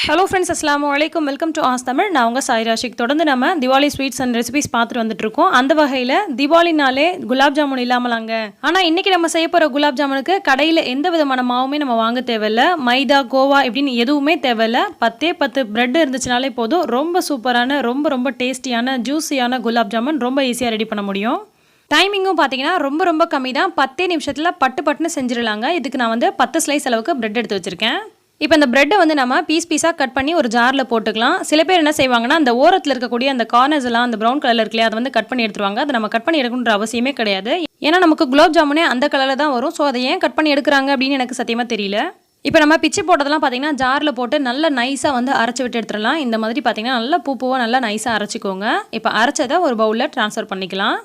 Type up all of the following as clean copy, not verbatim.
Hello friends, அஸ்ஸலாமு அலைக்கும். Welcome to as Tamil. நான் உங்கள் சாய் ராஷிக். தொடர்ந்து நம்ம திவாலி ஸ்வீட்ஸ் அண்ட் ரெசிபிஸ் பார்த்துட்டு வந்துட்டுருக்கோம். அந்த வகையில் திவாலினாலே குலாப் ஜாமுன் இல்லாமலாங்க. ஆனால் இன்றைக்கி நம்ம செய்ய போகிற குலாப் ஜாமுனுக்கு கடையில் எந்த விதமான மாவுமே நம்ம வாங்க தேவையில்லை. மைதா, கோவா இப்படின்னு எதுவுமே தேவையில்லை. 10 பிரெட் இருந்துச்சுனாலே போதும். ரொம்ப சூப்பரான, ரொம்ப டேஸ்டியான, ஜூஸியான குலாப் ஜாமுன் ரொம்ப ஈஸியாக ரெடி பண்ண முடியும். டைமிங்கும் பார்த்தீங்கன்னா ரொம்ப கம்மி தான். 10 நிமிஷத்தில் பட்டுன்னு செஞ்சிடலாங்க. இதுக்கு நான் 10 ஸ்லைஸ் அளவுக்கு பிரெட் எடுத்து வச்சுருக்கேன். இப்போ இந்த பிரெட்டை நம்ம பீஸாக கட் பண்ணி ஒரு ஜாரில் போட்டுக்கலாம். சில பேர் என்ன செய்வாங்கன்னா, அந்த ஓரத்தில் இருக்கக்கூடிய அந்த கார்னர்ஸ் எல்லாம் அந்த ப்ரௌன் கலரில் இருக்குல்லையா, அதை கட் பண்ணி எடுத்துருவாங்க. அதை நம்ம கட் பண்ணி எடுக்கணுன்ற அவசியமே கிடையாது. ஏன்னா நமக்கு குலாப் ஜாமுனே அந்த கலரில் தான் வரும். ஸோ அதை ஏன் கட் பண்ணி எடுக்கிறாங்க அப்படின்னு எனக்கு சத்தியமாக தெரியல. இப்போ நம்ம பிச்சு போட்டதெல்லாம் பார்த்தீங்கன்னா ஜாரில் போட்டு நல்லா நைஸாக அரைச்சி விட்டு எடுத்துடலாம். இந்த மாதிரி பார்த்தீங்கன்னா நல்லா பூவாக நல்லா நைஸாக அரைச்சிக்கோங்க. இப்போ அரைச்சதை ஒரு பவுலில் ட்ரான்ஸ்ஃபர் பண்ணிக்கலாம்.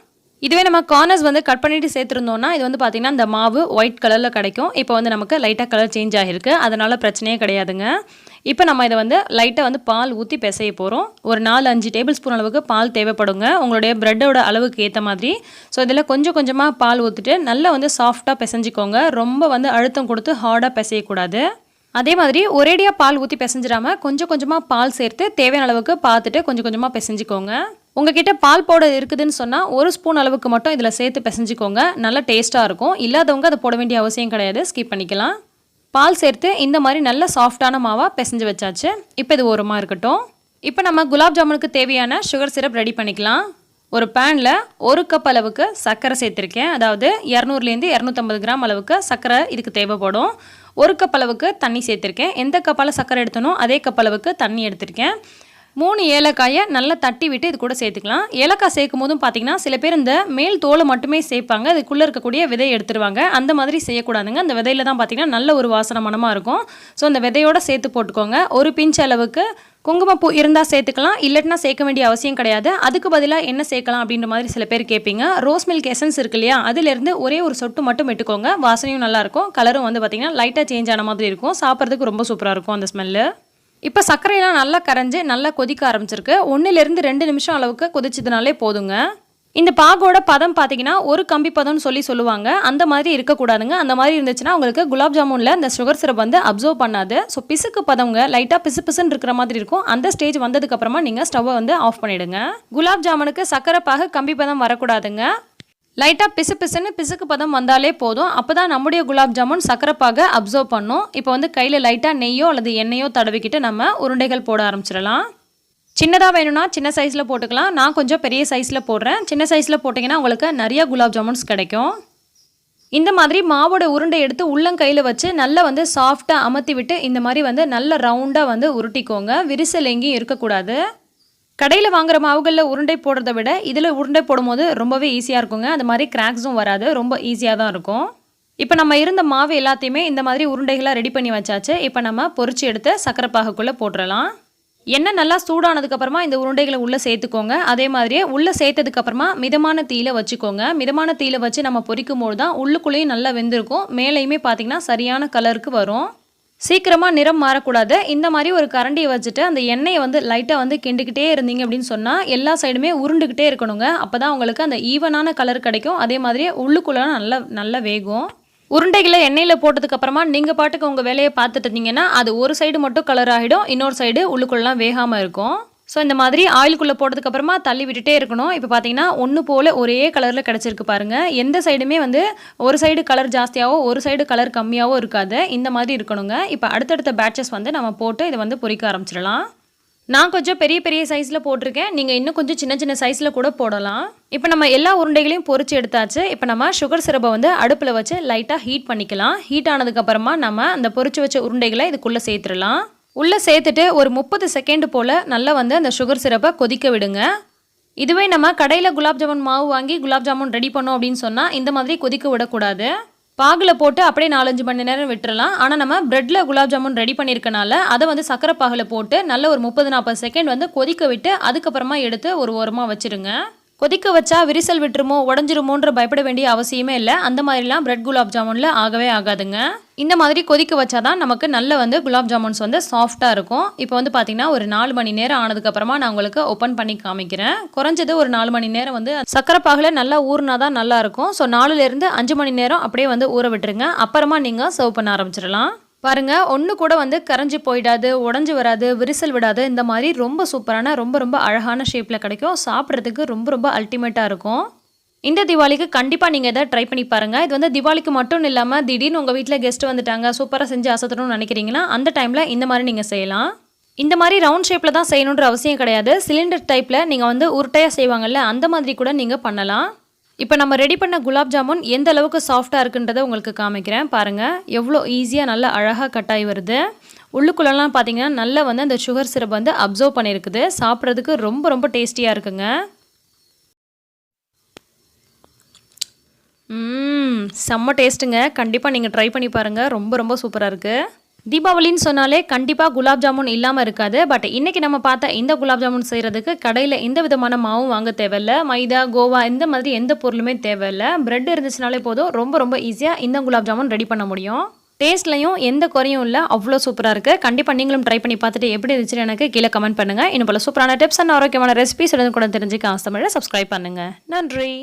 இதுவே நம்ம கார்னர்ஸ் கட் பண்ணிட்டு சேர்த்துருந்தோம்னா இது பார்த்தீங்கன்னா இந்த மாவு ஒயிட் கலரில் கிடைக்கும். இப்போ நமக்கு லைட்டாக கலர் சேஞ்ச் ஆகிருக்கு. அதனால் பிரச்சனையே கிடையாதுங்க. இப்போ நம்ம இதை லைட்டாக பால் ஊற்றி பிசைய போகிறோம். ஒரு 4-5 டேபிள் ஸ்பூன் அளவுக்கு பால் தேவைப்படுங்க, உங்களுடைய ப்ரெட்டோட அளவுக்கு ஏற்ற மாதிரி. ஸோ இதில் கொஞ்சமாக பால் ஊற்றிட்டு நல்லா சாஃப்டாக பிசைஞ்சிக்கோங்க. ரொம்ப அழுத்தம் கொடுத்து ஹார்டாக பிசையக்கூடாது. அதே மாதிரி ஒரேடியாக பால் ஊற்றி பிசைஞ்சிடாமல் கொஞ்சமாக பால் சேர்த்து தேவையான அளவுக்கு பார்த்துட்டு கொஞ்சமாக பிசைஞ்சிக்கோங்க. உங்ககிட்ட பால் பவுடர் இருக்குதுன்னு சொன்னால் 1 ஸ்பூன் அளவுக்கு மட்டும் இதில் சேர்த்து பிசைஞ்சிக்கோங்க. நல்லா டேஸ்ட்டாக இருக்கும். இல்லாதவங்க அதை போட வேண்டிய அவசியம் கிடையாது, ஸ்கிப் பண்ணிக்கலாம். பால் சேர்த்து இந்த மாதிரி நல்ல சாஃப்டான மாவாக பிசைஞ்சு வச்சாச்சு. இப்போ இது ஓரமாக இருக்கட்டும். இப்போ நம்ம குலாப் ஜாமுனுக்கு தேவையான சுகர் சிரப் ரெடி பண்ணிக்கலாம். ஒரு பேனில் 1 கப் அளவுக்கு சர்க்கரை சேர்த்துருக்கேன். அதாவது 200லேருந்து 250 கிராம் அளவுக்கு சர்க்கரை இதுக்கு தேவைப்படும். 1 கப் அளவுக்கு தண்ணி சேர்த்துருக்கேன். எந்த கப்பால் சர்க்கரை எடுத்தனோ அதே கப் அளவுக்கு தண்ணி எடுத்திருக்கேன். 3 ஏலக்காயை நல்லா தட்டி விட்டு இது கூட சேர்த்துக்கலாம். ஏலக்காய் சேர்க்கும் போதும் பார்த்தீங்கன்னா சில பேர் இந்த மேல் தோலை மட்டுமே சேர்ப்பாங்க, அதுக்குள்ளே இருக்கக்கூடிய விதையை எடுத்துருவாங்க. அந்த மாதிரி செய்யக்கூடாதுங்க. அந்த விதையில தான் பார்த்தீங்கன்னா நல்ல ஒரு வாசனை மனமாக இருக்கும். ஸோ அந்த விதையோடு சேர்த்து போட்டுக்கோங்க. ஒரு பிஞ்ச் அளவுக்கு குங்குமப்பூ இருந்தால் சேர்த்துக்கலாம், இல்லட்டினா சேர்க்க வேண்டிய அவசியம் கிடையாது. அதுக்கு பதிலாக என்ன சேர்க்கலாம் அப்படின்ற மாதிரி சில பேர் கேட்பீங்க. ரோஸ் மில்க் எசன்ஸ் இருக்கு இல்லையா, அதிலிருந்து ஒரே ஒரு சொட்டு மட்டும் விட்டுக்கோங்க. வாசனையும் நல்லாயிருக்கும், கலரும் பார்த்தீங்கன்னா லைட்டாக சேஞ்ச் ஆன மாதிரி இருக்கும். சாப்பிட்றதுக்கு ரொம்ப சூப்பராக இருக்கும் அந்த ஸ்மெல்லு. இப்போ சர்க்கரையெல்லாம் நல்லா கரைஞ்சி நல்லா கொதிக்க ஆரம்பிச்சிருக்கு. 1லேருந்து 2 நிமிஷம் அளவுக்கு கொதிச்சதுனாலே போதுங்க. இந்த பாகோட பதம் பார்த்தீங்கன்னா ஒரு கம்பி பதம்னு சொல்லுவாங்க. அந்த மாதிரி இருக்கக்கூடாதுங்க. அந்த மாதிரி இருந்துச்சுன்னா உங்களுக்கு குலாப் ஜாமுனில் இந்த சுகர் சிரப் அப்சர்வ் பண்ணாது. ஸோ பிசுக்கு பதங்க லைட்டாக பிசுன்னு இருக்கிற மாதிரி இருக்கும். அந்த ஸ்டேஜ் வந்ததுக்கப்புறமா நீங்கள் ஸ்டவ்வை ஆஃப் பண்ணிவிடுங்க. குலாப் ஜாமுனுக்கு சர்க்கரை பாகு கம்பி பதம் வரக்கூடாதுங்க. லைட்டாக பிசுக்கு பதம் வந்தாலே போதும். அப்போ தான் நம்முடைய குலாப் ஜாமுன் சக்கரைப்பாக அப்சர்வ் பண்ணும். இப்போ கையில் லைட்டாக நெய்யோ அல்லது எண்ணெயோ தடவிக்கிட்டு நம்ம உருண்டைகள் போட ஆரம்பிச்சிடலாம். சின்னதாக வேணும்னா சின்ன சைஸில் போட்டுக்கலாம். நான் கொஞ்சம் பெரிய சைஸில் போடுறேன். சின்ன சைஸில் போட்டிங்கன்னா உங்களுக்கு நிறைய குலாப் ஜாமுன்ஸ் கிடைக்கும். இந்த மாதிரி மாவோட உருண்டை எடுத்து உள்ளங்கையில் வச்சு நல்லா சாஃப்டாக அமர்த்தி விட்டு இந்த மாதிரி நல்ல ரவுண்டாக உருட்டிக்கோங்க. விரிசல் எங்கேயும் இருக்கக்கூடாது. கடையில் வாங்குற மாவுகளில் உருண்டை போடுறத விட இதில் உருண்டை போடும்போது ரொம்பவே ஈஸியாக இருக்குங்க. அது மாதிரி கிராக்ஸும் வராது, ரொம்ப ஈஸியாக தான் இருக்கும். இப்போ நம்ம இருந்த மாவு எல்லாத்தையுமே இந்த மாதிரி உருண்டைகளாக ரெடி பண்ணி வச்சாச்சு. இப்போ நம்ம பொரிச்சு எடுத்து சக்கரை பாகுக்குள்ளே போட்டுடலாம். எண்ணெய் நல்லா சூடானதுக்கப்புறமா இந்த உருண்டைகளை உள்ளே சேர்த்துக்கோங்க. அதே மாதிரியே உள்ளே சேர்த்ததுக்கப்புறமா மிதமான தீயில வச்சுக்கோங்க. மிதமான தீயில வச்சு நம்ம பொரிக்கும் போது தான் உள்ளுக்குள்ளேயும் நல்லா வெந்திருக்கும். மேலேயுமே பார்த்திங்கன்னா சரியான கலருக்கு வரும். சீக்கிரமாக நிறம் மாறக்கூடாது. இந்த மாதிரி ஒரு கரண்டியை வச்சுட்டு அந்த எண்ணெயை லைட்டாக கிண்டிக்கிட்டே இருந்தீங்க அப்படின்னு சொன்னால் எல்லா சைடுமே உருண்டுக்கிட்டே இருக்கணுங்க. அப்போ தான் உங்களுக்கு அந்த ஈவனான கலர் கிடைக்கும். அதே மாதிரியே உள்ளுக்குள்ளே நல்லா வேகும். உருண்டைகளை எண்ணெயில் போட்டதுக்கப்புறமா நீங்கள் பாட்டுக்கு உங்கள் வேலையை பார்த்துட்டு இருந்தீங்கன்னா அது ஒரு சைடு மட்டும் கலர் ஆகிடும், இன்னொரு சைடு உள்ளுக்குள்ளெலாம் வேகாமல் இருக்கும். ஸோ இந்த மாதிரி ஆயிலுக்குள்ளே போட்டதுக்கப்புறமா தள்ளி விட்டுட்டே இருக்கணும். இப்போ பார்த்தீங்கன்னா ஒன்று போல் ஒரே கலரில் கிடச்சிருக்கு பாருங்கள். எந்த சைடுமே ஒரு சைடு கலர் ஜாஸ்தியாகவோ ஒரு சைடு கலர் கம்மியாகவோ இருக்காது. இந்த மாதிரி இருக்கணுங்க. இப்போ அடுத்தடுத்த பேட்சஸ் நம்ம போட்டு இதை பொரிக்க ஆரம்பிச்சிடலாம். நான் கொஞ்சம் பெரிய சைஸில் போட்டிருக்கேன். நீங்கள் இன்னும் கொஞ்சம் சின்ன சைஸில் கூட போடலாம். இப்போ நம்ம எல்லா உருண்டைகளையும் பொரிச்சு எடுத்தாச்சு. இப்போ நம்ம சுகர் சிரப்பை அடுப்பில் வச்சு லைட்டாக ஹீட் பண்ணிக்கலாம். ஹீட் ஆனதுக்கப்புறமா நம்ம அந்த பொரிச்சு வச்ச உருண்டைகளை இதுக்குள்ளே சேர்த்துடலாம். உள்ளே சேர்த்துட்டு ஒரு 30 செகண்ட் போல் நல்லா அந்த சுகர் சிரப்பை கொதிக்க விடுங்க. இதுவே நம்ம கடையில் குலாப் ஜாமுன் மாவு வாங்கி குலாப் ஜாமுன் ரெடி பண்ணோம் அப்படின்னு சொன்னால் இந்த மாதிரி கொதிக்க விடக்கூடாது. பாகில் போட்டு அப்படியே 4-5 மணி நேரம் விட்டுறலாம். ஆனால் நம்ம ப்ரெட்டில் குலாப் ஜாமுன் ரெடி பண்ணியிருக்கனால அதை சக்கரை பாகில் போட்டு நல்ல ஒரு 30-40 செகண்ட் கொதிக்க விட்டு அதுக்கப்புறமா எடுத்து ஒரு ஓரமாக வச்சுருங்க. கொதிக்க வச்சா விரிசல் விட்டுருமோ உடஞ்சிருமோன்ற பயப்பட வேண்டிய அவசியமே இல்லை. அந்த மாதிரிலாம் பிரெட் குலாப் ஜாமுனில் ஆகவே ஆகாதுங்க. இந்த மாதிரி கொதிக்க வச்சா தான் நமக்கு நல்ல குலாப் ஜாமுன்ஸ் சாஃப்டாக இருக்கும். இப்போ பார்த்தீங்கன்னா ஒரு 4 மணி நேரம் ஆனதுக்கப்புறமா நான் உங்களுக்கு ஓப்பன் பண்ணி காமிக்கிறேன். குறைஞ்சது ஒரு 4 மணி நேரம் சக்கரை பாகில் நல்லா ஊறினா தான் நல்லாயிருக்கும். ஸோ 4லேருந்து 5 மணி நேரம் அப்படியே ஊற விட்டுருங்க. அப்புறமா நீங்கள் சர்வ் பண்ண ஆரம்பிச்சிடலாம். பாருங்கள், ஒன்று கூட வந்து கரைஞ்சி போயிடாது, உடஞ்சி வராது, விரிசல் விடாது. இந்த மாதிரி ரொம்ப சூப்பரான ரொம்ப அழகான ஷேப்பில் கிடைக்கும். சாப்பிட்றதுக்கு ரொம்ப அல்டிமேட்டாக இருக்கும். இந்த தீபாவளிக்கு கண்டிப்பாக நீங்கள் இதை ட்ரை பண்ணி பாருங்கள். இது வந்து தீபாவளிக்கு மட்டும் இல்லாமல் திடீர்னு உங்கள் வீட்டில் கெஸ்ட் வந்துட்டாங்க, சூப்பராக செஞ்சு அசத்தணும்னு நினைக்கிறீங்கன்னா அந்த டைமில் இந்த மாதிரி நீங்கள் செய்யலாம். இந்த மாதிரி ரவுண்ட் ஷேப்பில் தான் செய்யணுன்ற அவசியம் கிடையாது. சிலிண்டர் டைப்பில் நீங்கள் வந்து உருட்டையாக செய்வாங்கல்ல, அந்த மாதிரி கூட நீங்கள் பண்ணலாம். இப்போ நம்ம ரெடி பண்ண குலாப் ஜாமுன் எந்த அளவுக்கு சாஃப்டாக இருக்குன்றதை உங்களுக்கு காமிக்கிறேன். பாருங்கள், எவ்வளோ ஈஸியாக நல்லா அழகாக கட்டாயி வருது. உள்ளுக்குள்ளெல்லாம் பார்த்தீங்கன்னா நல்லா வந்து அந்த சுகர் சிரப் வந்து அப்சர்வ் பண்ணியிருக்குது. சாப்பிட்றதுக்கு ரொம்ப டேஸ்டியாக இருக்குங்க. செம்ம டேஸ்ட்டுங்க. கண்டிப்பாக நீங்கள் ட்ரை பண்ணி பாருங்கள். ரொம்ப சூப்பராக இருக்குது. தீபாவளின்னு சொன்னாலே கண்டிப்பாக குலாப் ஜாமுன் இல்லாமல் இருக்காது. பட் இன்றைக்கி நம்ம பார்த்த இந்த குலாப் ஜாமுன் செய்கிறதுக்கு கடையில் எந்த விதமான மாவும் வாங்க தேவையில்லை. மைதா, கோவா இந்த மாதிரி எந்த பொருளுமே தேவையில்லை. பிரெட் இருந்துச்சுனாலே போதும். ரொம்ப ஈஸியாக இந்த குலாப் ஜாமுன் ரெடி பண்ண முடியும். டேஸ்ட்லையும் எந்த குறையும் இல்லை, அவ்வளோ சூப்பராக இருக்குது. கண்டிப்பாக நீங்களும் ட்ரை பண்ணி பார்த்துட்டு எப்படி இருந்துச்சுன்னு எனக்கு கீழே கமெண்ட் பண்ணுங்கள். இன்னும் போல சூப்பரான டிப்ஸ் அண்ட் ஆரோக்கியமான ரெசிபிஸ் கூட தெரிஞ்சுக்க ஆஸ்தமிழை சப்ஸ்கிரைப் பண்ணுங்கள். நன்றி.